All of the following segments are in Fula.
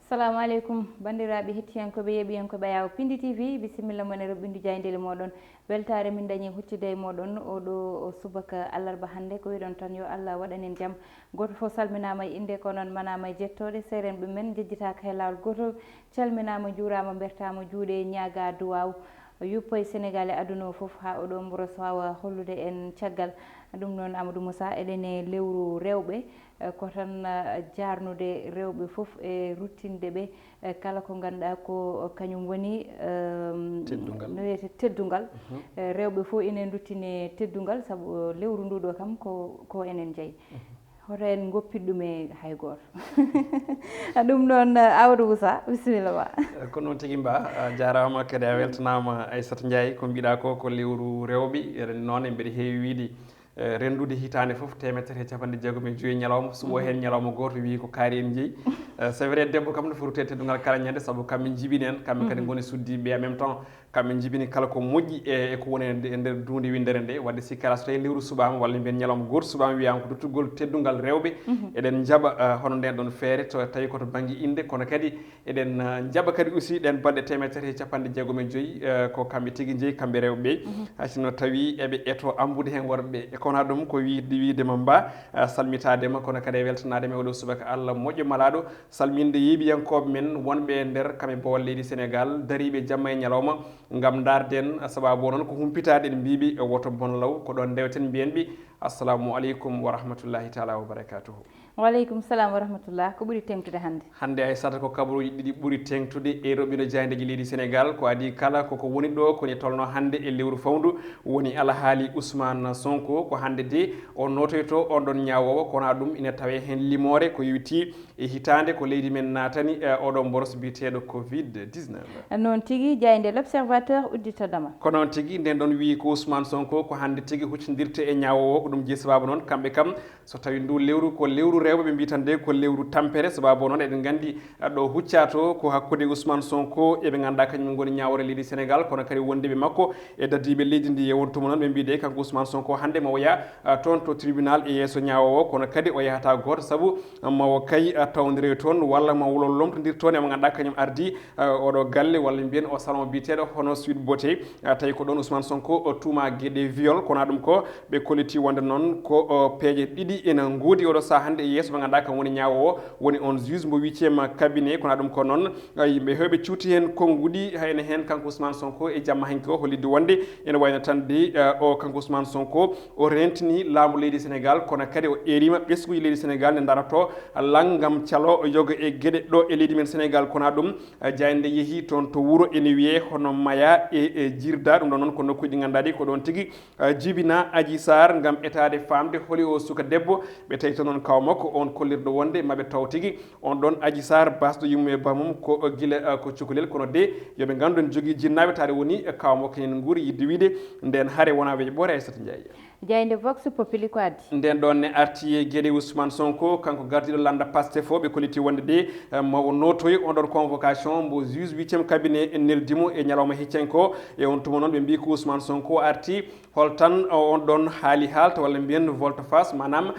Assalamu alaikum bandiraɓe hettiyankoɓe yeɓiyankoɓe yawo Pindi TV bisimilla mon e roɓɓindu jayndeli moɗon weltare min dañi huccude e moɗon oɗo subaka allarba hannde ko wiɗon tan yo Allah waɗanen jaam goto foof salminama e inde ko noon manama e jettode serenɓe men jejjitaka e lawol gotol calminama juurama bertama juuɗe ñaaga duwaw yuppa e Sénégal e aduna o foof ha oɗo mboros wawa hollude en caggal ɗum noon Amadou Moussa eɗen e lewru rewɓe ko tan jarnude rewɓe foof e ruttinde ɓe kala ko ganduɗa ko kañum woni no wiyete teddungal rewɓe foof enen ruttine teddungal saabu lewru nduɗo kam ko enen jeeyi hoto en goppid ɗum e hay goto ɗum noon Amadou Moussa bisimilla ma ko noon tigui mba jarama kadi a weltanama Aissata Ndiaye ko mbiɗa ko lewru rewɓe noon mbiɗa heewi wiide rendude hitande foof temettere e capanɗe jeegom e joyyi ñalawma suɓo hen ñalawma goto wi ko kaari en jeeyi c'est vrai debbo kam no foti teddugal kala ñande saabu kamɓe jibini en kamɓe kadi goni suddiɓe en même temps kamɓe jibini kala ko moƴƴi e ko woni e nder dunde windere nde wadde sikkala so tawi lewru suɓama walla mbiyen ñalawma goto suɓama wiyama ko duttugol teddungal rewɓe eɗen jaaɓa hono nden ɗon feere to tawi koto banggue inde kono kadi eɗen jaaɓa kadi aussi ɗen balɗe temettere e capanɗe jeegom e joyyi ko kamɓe tigui jeeyi kamɓe rewɓe haysono tawi eɓe eto ambude hen worɓeɓe kono ɗum ko wiidema mba salmitadema kono kadi e weltanadema e oɗo subaka Allah moƴƴo malaɗo salminde yiiɓiyankoɓe men wonɓe e nder kamɓe bawal leydi Sénégal dariɓe jamma e ñalawma gam darden sababu noon ko humpitade en mbiɓe woto bon law ko ɗon dewten mbiyenɓe assalamu aleykum wa rahmatullahi taala wa barakatuhu. Waleykum salam wa rahmatullah ko ɓuuri tengtude hannde Aissata ko kabaruji ɗiɗi ɓuuri tengtude e roɓɓino jayndeji leydi Sénégal ko adi kala koko woni ɗo koni tolno hannde e lewru fawndu woni alahaali Ousmane Sonko ko hannde de o notoyto on ɗon ñawowo kono ɗum ina tawe hen limore ko yewti e hitande ko leydi men natani oɗo boros biteɗo Covid-19 noon tigui jayde l'observateur udditadama ko noon tigui nden ɗon wi ko Ousmane Sonko ko hannde tigui huccodirte e ñawowo ko ɗum jeeyi sababu noon kamɓe kam so tawi ndu lewru ko lewru rewɓe ɓe mbi tan de ko lewru tampere sababu noon eɗen gandi ɗo huccato ko hakkude Ousmane Sonko eɓe ganduɗa kañum goni ñawore leydi Sénégal kono kadi wondeɓe makko e dadiɓe leydi ndi yewontuma noon ɓe mbi de kanko Ousmane Sonko hannde mawo ya toon to tribunal e yeeso ñawowo kono kadi o yahata goto saabu mawo kay tawdire toon walla ma wulo lomtodir toon emo ganduɗa kañum ardi oɗo galle walla mbiyen o salon biteɗo hono Sweet Beauté tawi ko ɗon Ousmane Sonko o tuma gueɗe viol kono ɗum ko ɓe kolliti wonde noon ko peeje ɗiɗi ene guudi oɗo saaha hannde e yeeso ɓe ganduɗa kam woni ñawowo woni on juge mo 8e cabinet kono ɗum ko noon yimɓe hewɓe cuuti hen konguɗi hayne hen kanko Ousmane Sonko e jamma hanki o hollidde wonde ene wayno tan de o kanko Ousmane Sonko o rentini laamu leydi Sénégal kono kadi o erima ɓesguji leydi Sénégal ne darato langgam calo yoga e gueɗe ɗo e leydi men Sénégal kono ɗum jayde yeehi toon to wuuro ene wiye hono Maya e Jirda ɗum ɗon noon ko nokkuji ganduɗaɗi ko ɗon tigui jibina Adji Sarr gam etade famde holi o suka debbo ɓe tawi to noon kaw makko on kollirɗo wonde maɓe taw tigui on ɗon Adji Sarr basɗo yummu e bamum ko guila ko cukalel kono de yoɓe gandu en jogui jinnaɓe tade woni kaw makko en guuri yidde wiide nden haare wona weeƴe ɓoore Aissata Ndiaye jayde Vox Populi ko addi nden ɗon ne arti e gueɗe Ousmane Sonko kanko gardiɗo landa Pastef o ɓe kolliti wonde de mawo notoyi on ɗon convocation mbo juge 8e cabinet en neldimo e ñalawma heccenko e on tuma noon ɓe mbi ko Ousmane Sonko arti holtan on ɗon haali haalta walla mbiyen volte face manam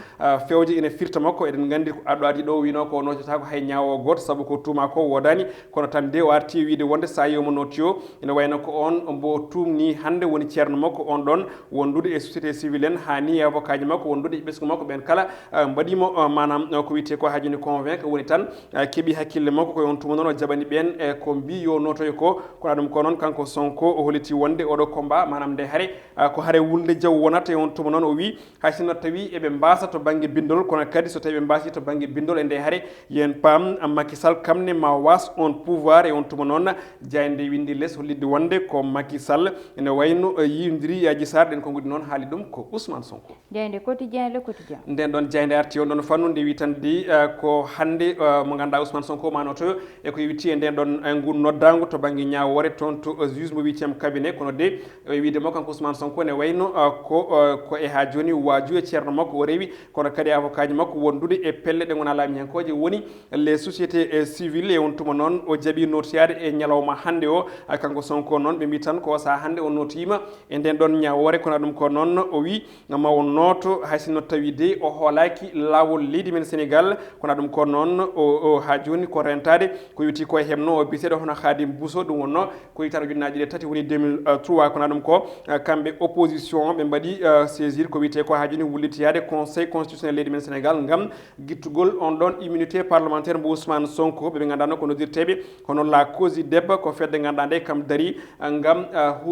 fewje ene firta makko eɗen gandi ko aɗo adi ɗo wino ko notata ko hay ñawowo goto saabu ko tuma ko wodani kono tan de o arti wiide wonde sa yewmo notiyo ene wayno ko on mbo tumni hannde woni ceerno makko on ɗon wondude e société civil en hani avocat ji makko wondude e ɓesgu makko ɓen kala mbaɗimo manam ko wiyete ko hajuni convaincre woni tan keeɓi hakkille makko koye on tuma noon o jaɓani ɓen e ko mbi yo notoyo ko kono ɗum ko noon kanko Sonko o holliti wonde oɗo combat manam nde haare ko haare wulde jaw wonata e on tuma noon o wi hay sinno tawi eɓe mbasa to banggue bindol kono kadi so tawi ɓe mbasi to banggue bindol e nde haare yen paam Macky Sall kamne ma was on pouvoir e on tuma noon jayde windi less hollidde wonde ko Macky Sall ene wayno yidiri Adji Sarr ɗen ko gudi noon haali ɗum ko Ousmane Sonko jayde quotidien le quotidien nden ɗon jayde arti on ɗon fannu nde wi tan di ko hannde mo ganduɗa Ousmane Sonko manotoyo e ko yewti e nden ɗon ngu noddago to banggue ñawore toon to juge mo 8e cabinet kono de wiidemo kanko Ousmane Sonko ne wayno ko e ha joni waaju e ceerno makko o rewi kono kadi avocat ji makko wondude e pelle ɗe gona laami henkoje woni les sociétés civiles e on tuma noon o jaaɓi notiyade e ñalawma hannde o kanko Sonko noon ɓe mbi tan ko sa hannde o notoyima e nden ɗon ñawore kono ɗum ko noon o wi mawo noto haysino tawi de o hoolaki lawol leydi men Sénégal kono ɗum ko noon o ha joni ko rentade ko witi ko hemno o biseɗo hono Khadim Bousso ɗum wonno ko yitata ujunnaji ɗe tati woni 2003 kono ɗum ko kamɓe opposition ɓe mbaɗi saisir ko wite ko ha joni wullitiyade conseil constitutionnel leydi men Sénégal ngam guittugol on ɗon immunité parlementaire mo Ousmane Sonko ɓe ganduɗa ko noddirteɓe hono la cause debba ko fedde ganduɗa nde kam dari ngam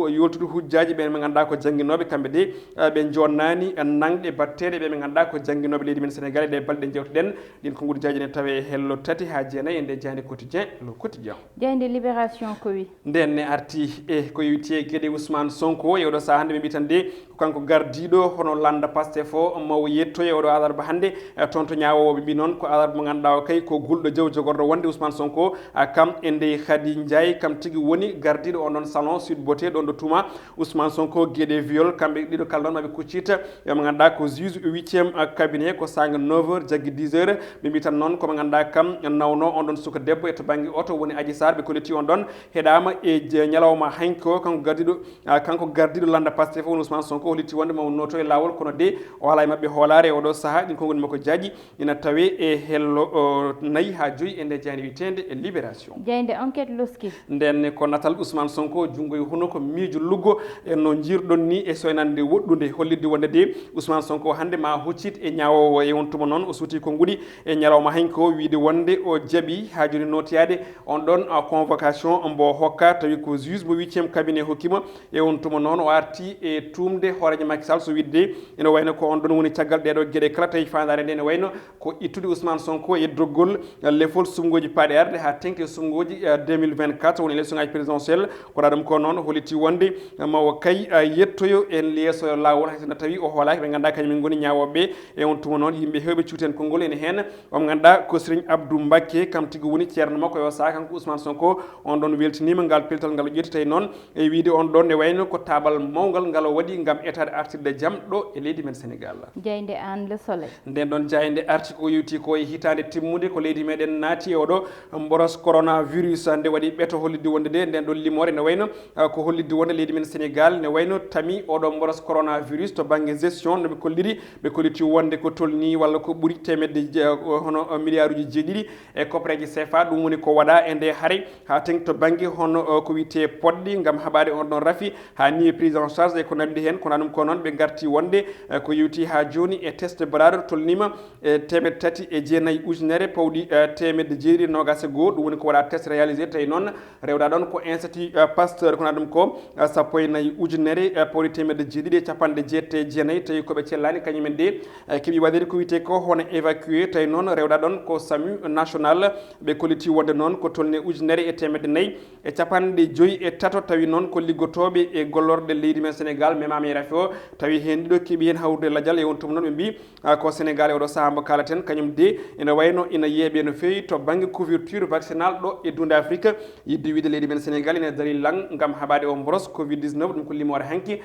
yoltude hujjaji ɓen ɓe ganduɗa ko jangguinoɓe kamɓe de ɓe jonnani nangɗe batteɗe ɓe ɓe ganduɗa ko jangguinoɓe leydi men Sénégal e ɗe balɗe jewtuɗen ɗin ko guddijaji ne tawe hello tati ha jeenayyi e nde jande quotidien le quotidien jeyde libération ko wi nden ne arti e ko yewti gueɗe Ousmane Sonko e oɗo saha hande ɓe mbi tan de ko kanko gardiɗo hono landa Pastef o mawo yettoye oɗo alarba hande toon to ñawowoɓe mbi noon ko alarba mo ganduɗa o kay ko gulɗo jaw jogorɗo wonde Ousmane Sonko kam e nde Khady Ndiaye kam tigui woni gardiɗo on ɗon salon Sud Beauté ɗon ɗo tuma Ousmane Sonko gueɗe viol kamɓe ɗiɗo kala noon maɓe kuccita mo ganduɗa ko juge 8e cabinet ko sanga 9h jaggi 10h ɓe mbi tan noon komo ganduɗa kam nawno on ɗon suka debbo e to banggue oto woni Adji Sarr ɓe kolliti on ɗon heɗama e ñalawma hanki o kanko gardiɗo landa Pastef woni Ousmane Sonko hollitti wonde mawo noto e lawol kono de o ala e mabɓe hoolare e oɗo saaha ɗin konngol makko jaaƴi ina tawe e hello 4 ha 5 e nde jani witende e libération jeyde enquête loski nden ko natal Ousmane Sonko jungo e huno ko miijo luggo e no jirɗon ni e soynande woɗɗude hollidde wonde de Ousmane Sonko hande ma huccit e ñawowo e on tuma noon o suuti ko guuɗi e ñalawma hanki ko wiide wonde o jaaɓi ha joni notiyade on ɗon convocation mbo hokka tawi ko juge mo 8e cabinet hokkima e on tuma noon o arti e tumde hoorejo Macky Sall so widde ene wayno ko on ɗon woni caggal ɗeɗo gueɗe kala tawi fandare nde ne wayno ko ittude Ousmane Sonko e doggol lefol sumgoji paaɗe arde ha tengti sumgoji 2024 woni élection ngaji présidentiel koɗa ɗum ko noon holiti wonde mawo kay yettoyo en leesoyo lawol hayso tawi o hoolaki ɓe ganduɗa kañumen goni ñawoɓe e on tuma noon yimɓe hewɓe cuuten konngol ene hen omo ganduɗa ko Serigne Abdou Mbacké kam tigui woni ceerno makko yo saaha kanko Ousmane Sonko on ɗon weltinima ngal pellital ngal o ƴetti tawi noon e wiide on ɗon ne wayno ko tabal mawgal ngal o waɗi gam etade artirde jaam ɗo e leydi men Sénégal jeyde an le soleil nden ɗon jayde arti ko yewti ko e hitande timmude ko leydi meɗen naati e oɗo mboros coronavirus nde waɗi ɓeeto hollidde wonde de nden ɗon limore ne wayno ko hollidde wonde leydi men Sénégal ne wayno tami oɗo mboros coronavirus to banggue gestion noɓe kolliri ɓe kolliti wonde ko tolni walla ko ɓuuri temedde hono milliard uji jeeɗiɗi e copreji CFA ɗum woni ko waɗa e nde haare ha tengti to banggue hono ko wiyete poɗɗi gam haɓade on ɗon rafi ha ni prise en charge e ko nandi hen kono ɗum ko noon ɓe garti wonde ko yewti ha joni e test baraɗo tolnima e 309 ujunere pawɗi temedde jeeɗiɗi nogas e goho ɗum woni ko waɗa test réalisé tawi noon rewɗa ɗon ko institut Pasteur kono ɗum ko sappo e nayyi ujunere pawɗi temedde jeeɗiɗi e capanɗe jeette jeenayyi tawi koɓe cellani kañumen de keeɓi waɗede ko wiyete ko hono évacué tawi noon rewɗa ɗon ko SAMU national ɓe kolliti wonde noon ko tolni ujunere e temedde nayyi e capanɗe joyyi e tato tawi noon ko liggotoɓe e gollorɗe leydi men Sénégal memama e rafi o tawi hen ɗiɗo keeɓi hen hawrude ladial e on tuma noon ɓe mbi ko Sénégal e oɗo saaha mo kalaten kañum de ene wayno ina yeeɓe no fewi to banggue couverture vaccinal ɗo e dunde Afrique yidde wiide leydi men Sénégal ene daari lang gam haɓade o mboros Covid 19 ɗum ko limore hanki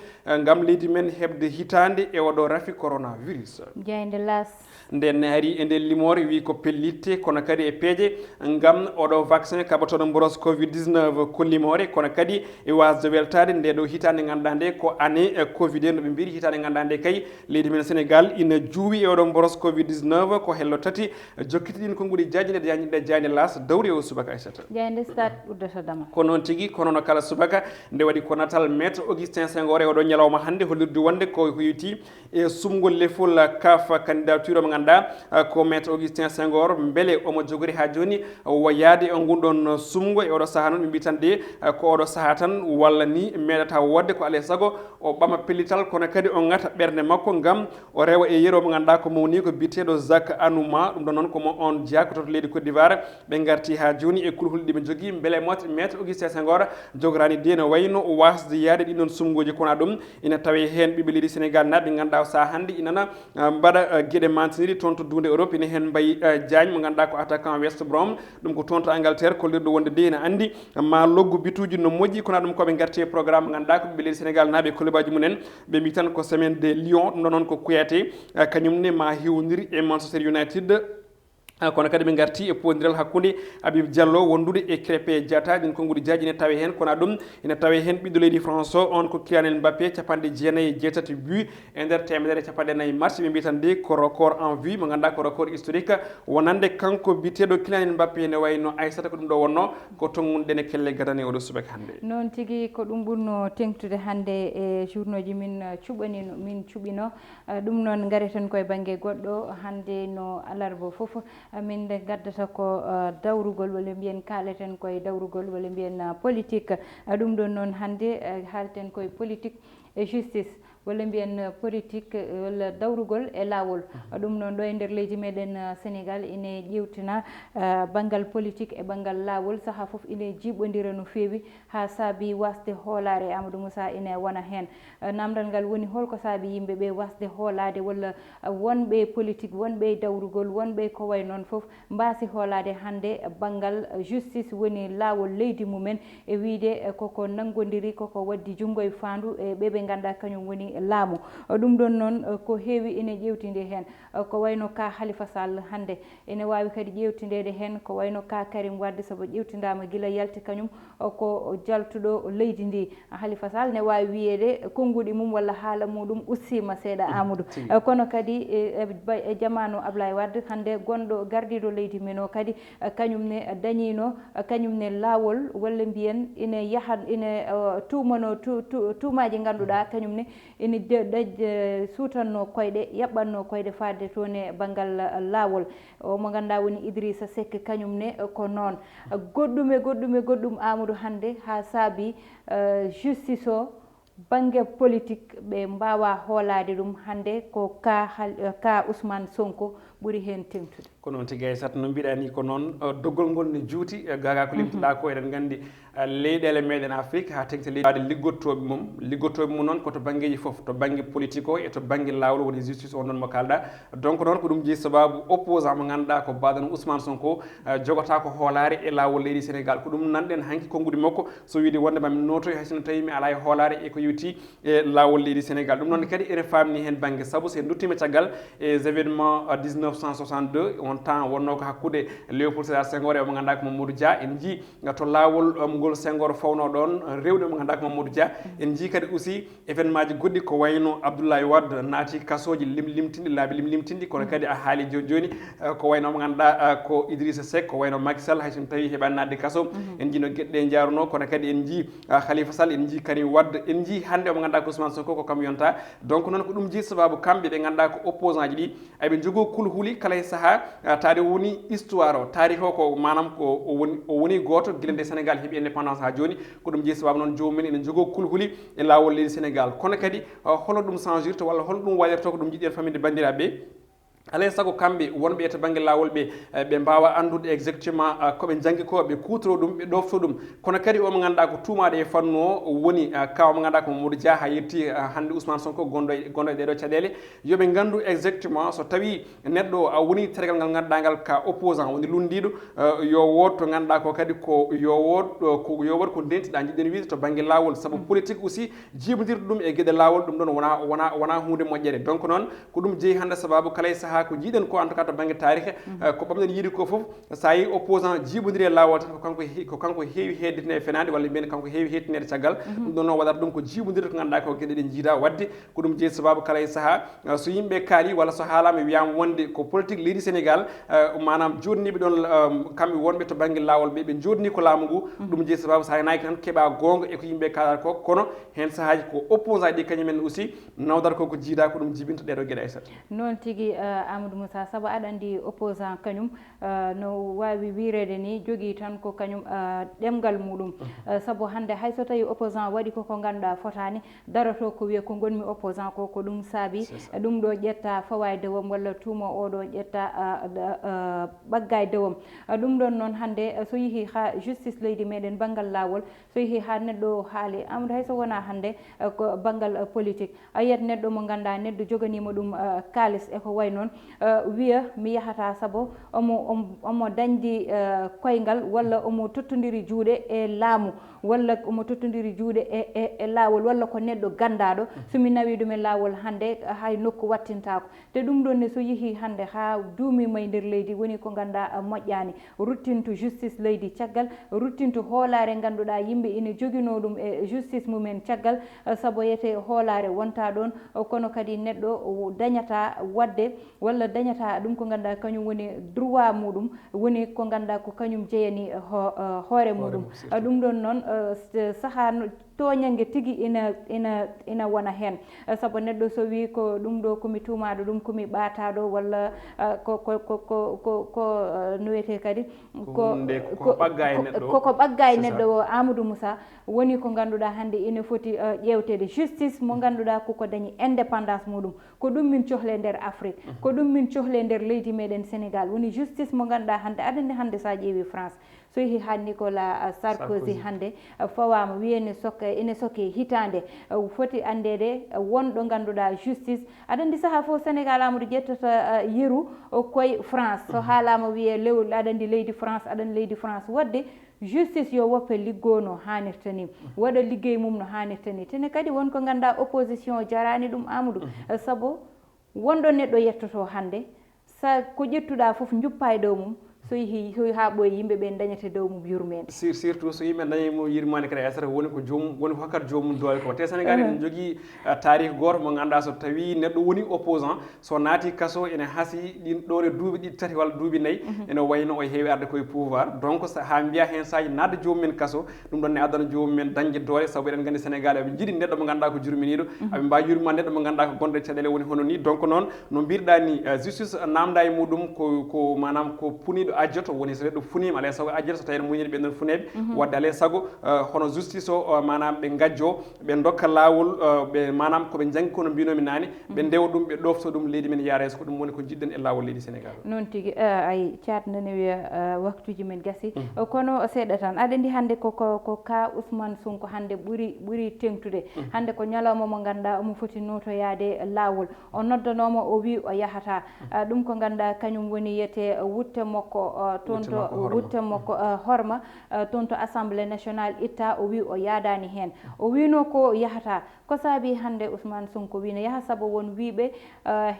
gam leydi men hebde hitande e oɗo rafi coronavirus jeyde las nden ne ari e nder limore wi ko pellitte kono kadi e peeje ngam oɗo vaccin kaɓatoɗo mboros Covid 19 ko limore kono kadi e wasde weltade nde ɗo hitande ganduɗa nde ko année Covid no ɓe mbiri hitande ganduɗa nde kay leydi men Sénégal ina juuwi e oɗo mboros Covid 19 ko hello tati jokkitiɗin konguɗi jaji nde jayde las dawri e o subaka Aissata jeyde stade uddata dama ko noon tigui kono no kala subaka nde waɗi ko natal maître Augustin Senghor e oɗo ñalawma hande hollirde wonde ko yewti e sumgol lefol CAF candidature o mo ganduɗa ko maître Augustin Senghor beele omo jogori ha joni yaade e gunɗon sumgo e oɗo saaha noon ɓe mbi tan de ko oɗo saaha tan walla ni meeɗata wodde ko alay saago o ɓama pellital kono kadi o gata ɓerde makko gam o rewa e yeero mo ganduɗa ko mawni ko biteɗo Jacques Anouma ɗum ɗon noon komo on jeeya ko toto leydi Côte d'Ivoire ɓe garti ha joni e kulhuli ɗiɓe jogui beele maître Augustin Senghor jogorani de no wayno wasde yaade ɗiɗon sumgoji kona ɗum ina tawe hen ɓiɓe leydi Sénégal naɓe ganduɗa o saaha hande inana mbaɗa gueɗe mantiniri toon to dunde Europe ine hen mbayi Diagne mo ganduɗa ko attaquant West Brom ɗum ko toon to Angleterre kollirɗo wonde de ene andi ma loggu bituji no moƴƴi kono ɗum koɓe garti e programme mo ganduɗa ko ɓiɓe leydi Sénégal naɓe clubaji mumen ɓe mbi tan ko semaine de Lyon ɗum ɗon noon ko kuyate kañumne ma hewdiri e Manchester United kono kadi min garti e pondiral hakkude Habib Diallo wondude e Krépin Diatta ɗin konngudi jaaji ne tawe hen kono ɗum ina tawe hen ɓiɗɗo leydi France o on ko Kylian Mbappé capanɗe jeenayyi e jeetati but e nder temedere capanɗe nayyi match ɓe mbi tan de ko record en vue mo ganduɗa ko record historique wonande kanko biteɗo Kylian Mbappé ne wayno Aissata ko ɗum ɗo wonno ko tongunɗen e kelle gadane oɗo subaka hannde noon tigui ko ɗum ɓurno tengtude hannde e journaux ji min cuɓanino min cuɓino ɗum noon gareten koye banggue goɗɗo hannde no alarba foof min nde gaddata ko dawrugol walla mbiyen kaleten koye dawrugol walla mbiyen politique ɗum ɗon noon hannde haalten koye politique e justice walla mbiyen politique walla dawrugol e laawol ɗum noon ɗo e nder leydi meɗen Sénégal ine ƴewtina banggal politique e banggal laawol saaha foof ine jiiɓodira no feewi ha saabi wasde hoolare Amadou Moussa ine wona hen namdal ngal woni holko saabi yimɓeɓe wasde hoolade walla wonɓe politique wonɓe dawrugol wonɓe ko way noon foof mbasi hoolade hannde banggal justice woni laawol leydi mumen e wiide koko nanggodiri koko waddi junggo e fandu e ɓeɓe ganduɗa kañum woni laamu ɗum ɗon noon ko heewi ene ƴewtide hen ko wayno ka Khalifa Sall hannde ene wawi kadi ƴewtidede hen ko wayno ka Karim Wade saabu ƴewtidama guila yalti kañum ko jaltuɗo leydi ndi Khalifa Sall ne wawi wiyede konnguɗi mum walla haala muɗum ussima seeɗa Amadou kono kadi e jamanu Ablaye Wade hannde gonɗo gardiɗo leydi men o kadi kañum ne dañino kañum ne laawol walla mbiyen ine yaaha ine tumano tumaji ganduɗa kañum ne ene suutanno koyɗe yaɓɓanno koyɗe fadde toon e banggal laawol o mo ganduɗa woni Idrissa Seck kañum ne ko noon goɗɗum Amadou hannde ha saabi justice o banggue politique ɓe mbawa hoolade ɗum hannde ko ka Ousmane Sonko ɓuuri hen tengtude ko noon tigui Aissata no mbiɗa ni ko noon doggol ngol ne juuti gaga ko limtuɗa ko eɗen gandi leyɗele meɗen Afrique ha tengti leydi wade liggottoɓe mum noon koto banggueji foof to banggue politique o e to banggue lawol woni justice on noon mo kalɗa donc noon ko ɗum jeeyi sababu opposant mo ganduɗa ko baɗano Ousmane Sonko jogota ko hoolare e lawol leydi Sénégal ko ɗum nanɗen hanki konnguɗi makko so wiide wonde mami notoy haysono tawi mi ala e hoolare e ko yewti e lawol leydi Sénégal ɗum noon kadi ene famni hen banggue saabu sen duttima caggal e événement 1962 on temps wonno ko hakkude Léopold Sédar Senghor e mo ganduɗa ko Mamadou Dia en jii to lawol ngol Senghor fawno ɗon rewde mo ganduɗa ko Mamadou Dia en jii kadi aussi événement ji goɗɗi ko wayno Abdoulaye Wade naati kasoji limtinɗi laabi limtinɗi kono kadi a haali joni ko wayno mo ganduɗa ko Idrissa Seck ko wayno Macky Sall haysono tawi heeɓani nadde kaso en jiino gueɗɗe jaaruno kono kadi en jii Khalifa Sall en jii Karim Wade en jii hannde mo ganduɗa ko Ousmane Sonko ko kam yonta donc noon ko ɗum jii sababu kamɓe ɓe ganduɗa ko opposant ji ɗi eɓe jogo kulhuli kala e saaha taade woni histoire o taarih o ko manam ko o woni goto guila nde Sénégal heeɓi indépendance ha joni ko ɗum jeeyi sababu noon jomumen ene jogo kulhuli e lawol leydi Sénégal kono kadi hono ɗum changirta walla hono ɗum waɗirta ko ɗum jiɗɗen faminde bandiraɓe alay saago kamɓe wonɓe to banggue lawol ɓe mbawa andude exactement koɓe janggi ko ɓe kutoro ɗum ɓe ɗofto ɗum kono kadi omo ganduɗa ko tumaɗo e fannu o woni kaw mo ganduɗa ko Mamadou Dia ha yetti hande Ousmane Sonko gonɗo e ɗeɗo caɗele yooɓe gandu exactement so tawi neɗɗo woni tergal ngal ganduɗa ngal ka opposant woni lundiɗo yo wood to ganduɗa ko kadi ko yo wood ko dentiɗa jiɗɗen wiide to banggue lawol saabu politique aussi jibodirta ɗum e gueɗe lawol ɗum ɗon wona hunde moƴƴere donc noon ko ɗum jeeyi hande sababu kala e saaha ko jiiɗen ko en tout cas to banggue tarihe ko ɓamɗen yiiɗi ko foof sa yi opposant jiibodiri e lawol tan ko kanko heewi hedditine e fenade walla mbiyen kanko heewi hettinede caggal ɗum ɗon noon waɗata ɗum ko jiibodirta ko ganduɗa ko gueɗe ɗe jiida wadde ko ɗum jeeyi sababu kala e saaha so yimɓe kaali walla so haalama wiyama wonde ko politique leydi Sénégal manam jodniɓe ɗon kamɓe wonɓe to banggue lawol ɓe jodni ko laamu ngu ɗum jeeyi sababu sa naki tan keeɓa gonga e ko yimɓe kalata ko kono hen saahaji ko opposant ɗi kañumen aussi nawdata ko jiida ko ɗum jibinta ɗeɗo gueɗe Aissata noon tigui Amadou Moussa saabu aɗa andi opposant kañum no wawi wirede ni jogui tan ko kañum ɗemgal muɗum saabu hande hayso tawi opposant waɗi koko ganduɗa fotani daroto ko wiya ko gonmi opposant ko ɗum saabi ɗum ɗo ƴetta fawa e dewam walla tuuma oɗo ƴetta ɓagga e dewam ɗum ɗon noon hande so yeehi ha justice leydi meɗen banggal lawol so yeehi ha neɗɗo haali Amadou hayso wona hande ko banggal politique a yiyat neɗɗo mo ganduɗa neɗɗo joganima ɗum kalis eko way noon wiya mi yahata sabo omo dañdi koyngal walla omo tottodiri juuɗe e laamu walla omo tottodiri juuɗe e laawol walla ko neɗɗo gandaɗo somi nawi ɗum e laawol hande hay nokku wattintako te ɗum ɗon ne so yeehi hande ha duumima e nder leydi woni ko ganduɗa moƴƴani ruttinto justice leydi caggal ruttinto hoolare ganduɗa yimɓe ina joguino ɗum e justice mumen caggal saabu yete hoolare wonta ɗon kono kadi neɗɗo dañata wadde walla dañata ɗum ko ganduɗa kañum woni droit muɗum woni ko ganduɗa ko kañum jeeyani hoore muɗum ɗum ɗon noon saaha toñangue tigui ina wona hen saabu neɗɗo so wi ko ɗum ɗo komi tumaɗo ɗum komi ɓataɗo walla ko no wiyete kadi koko ɓagga e neɗɗo o Amadou Moussa woni ko ganduɗa hande ina foti ƴewtede justice mo ganduɗa koko dañi indépendance muɗum ko ɗum min cohle nder Afrique ko ɗum min cohle nder leydi meɗen Sénégal woni justice mo ganduɗa hande aɗa hande sa ƴeewi France so yeehi ha Nicolas Sarkozy hande fawama wiye ene soke hitande foti andede wonɗo ganduɗa justice aɗa andi saaha fof Sénégal Amadou ƴettata yeeru koye France so haalama wiye lewru aɗa andi leydi France aɗa andi leydi France wadde justice yo woppe liggo no hannirta ni waɗa liggey mum no hannirta ni tene kadi wonko ganduɗa opposition jarani ɗum Amadou saabu wonɗo neɗɗo yettoto hande sa ko ƴettuɗa foof juppa e dow mum so yeehi ha ɓooyi yimɓeɓe dañete dow mum yurmede surtout so yimɓe dañimo yirmade kadi asata woni ko joomum woni ko hokkat joomum doole ko te Sénégal ene jogui tarih goto mo ganduɗa so tawi neɗɗo woni opposant so naati kaso ene haasi ɗin ɗore duuɓi ɗiɗi tati walla duuɓi nayyi ene wayno o heewi arde koye pouvoir donc ha mbiya hen saji nadde jomumen kaso ɗum ɗon ne addana jomumen dañde doole saabu eɗen gandi Sénégal eɓe jiiɗi neɗɗo mo ganduɗa ko jurminiɗo aɓe mbawi yurmade neɗɗo mo ganduɗa ko gonɗo e caɗele woni hono ni donc noon no mbiruɗa ni justice namda e muɗum ko manam ko puniɗo ajjoto woni so neɗɗo funima alay saago ajjoto so tawi en muñani ɓenɗon funeɓe wadde alay saago hono justice o manam ɓe gajjo ɓe dokka lawol ɓe manam koɓe janggi kono mbinomi nane ɓe ndewa ɗum ɓe ɗofto ɗum leydi men yaara ko ɗum woni ko jiɗɗen e lawol leydi Sénégal noon tigui ay catnane wiya waktuji men gassi kono seeɗa tan aɗa andi hande ko ka Ousmane Sonko hande ɓuuri tengtude hande ko ñalawma mo ganduɗa omo foti notoyade lawol o noddanoma o wi o yahata ɗum ko ganduɗa kañum woni yiyete wutte makko toon to wutte makko horma toon to assemblée nationale itta o wi o yaadani hen o wino ko yahata ko saabi hande Ousmane Sonko wino yaha saabu won wiiɓe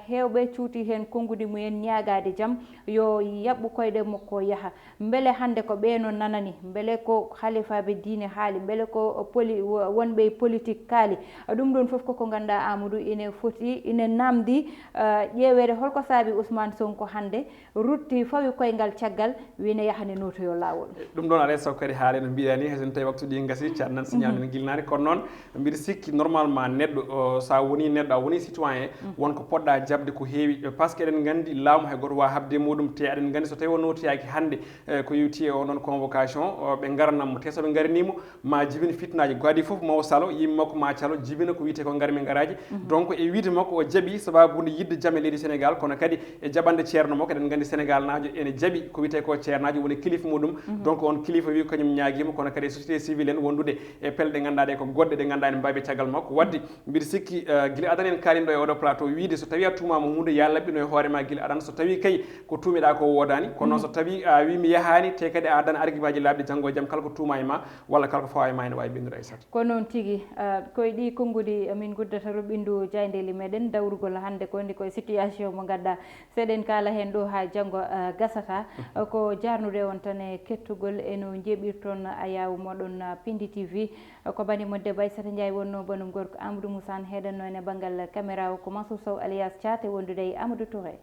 hewɓe cuuti hen konngudi mumen ñaagade jaam yo yaɓɓu koyɗe makko yaaha beele hande ko ɓeeno nanani beele ko halifaɓe diine haali beele ko wonɓe politique kaali ɗum ɗon foof koko ganduɗa Amadou ine foti ine namdi ƴeewede holko saabi Ousmane Sonko hande rutti fawi koyngal caggal wine yahane notoyo lawol ɗum ɗon alay saago kadi haale no mbiɗani hayso tawi waktu ɗi gasi catnan signal men guilnani kono noon mbiɗa sikki normalement neɗɗo sa woni neɗɗo a woni citoyen wonko poɗɗa jabde ko heewi par ce que eɗen gandi laamu hay goto wawa habde muɗum te eɗen gandi so tawi o notoyaki hande ko yewti e onon convocation ɓe garanammo te soɓe garinimo ma jibina fitnaji gadi foof mawo salo yimɓe makko ma calo jibina ko wiyete ko garmi garaji donc e wiide makko o jaaɓi sababude yidde jaam e leydi Sénégal kono kadi e jaɓande ceerno makko eɗen gandi Sénégal najo ene jaaɓi ko wiyete ko ceernajo woni kilifa muɗum donc on kilifa wi kañum ñaaguima kono kadi société civile en wondude e pelle ɗe ganduɗa ɗe ko goɗɗe ɗe ganduɗa ne mbawi caggal makko wadde mbiɗa sikki guila adan en kalino e oɗo plateau wiide so tawi a tumama hunde ya laɓɓino e hoorema guila aɗan so tawi kay ko tumiɗa ko wodani kono noon so tawi a wi mi yahani te kadi a addani argument ji labɗi janggo e jaam kala ko tuma e ma walla kala ko fawa e ma ene wawi ɓennude Aissata ko noon tigui koye ɗi konngudi min guddata roɓindu jayndeli meɗen dawrugol hande ko woni koye situation mo gadda seeɗen kala hen ɗo ha janggo gasata ko jarnude on tan e kettugol eno jeeɓirton ayawu moɗon Pindi TV ko bani modde Aissata Ndiaye wonno banum gorko Amadou Moussa heɗanno en e banggal caméra o ko Mansour Sow alias Thiate wondude e Amadou Touré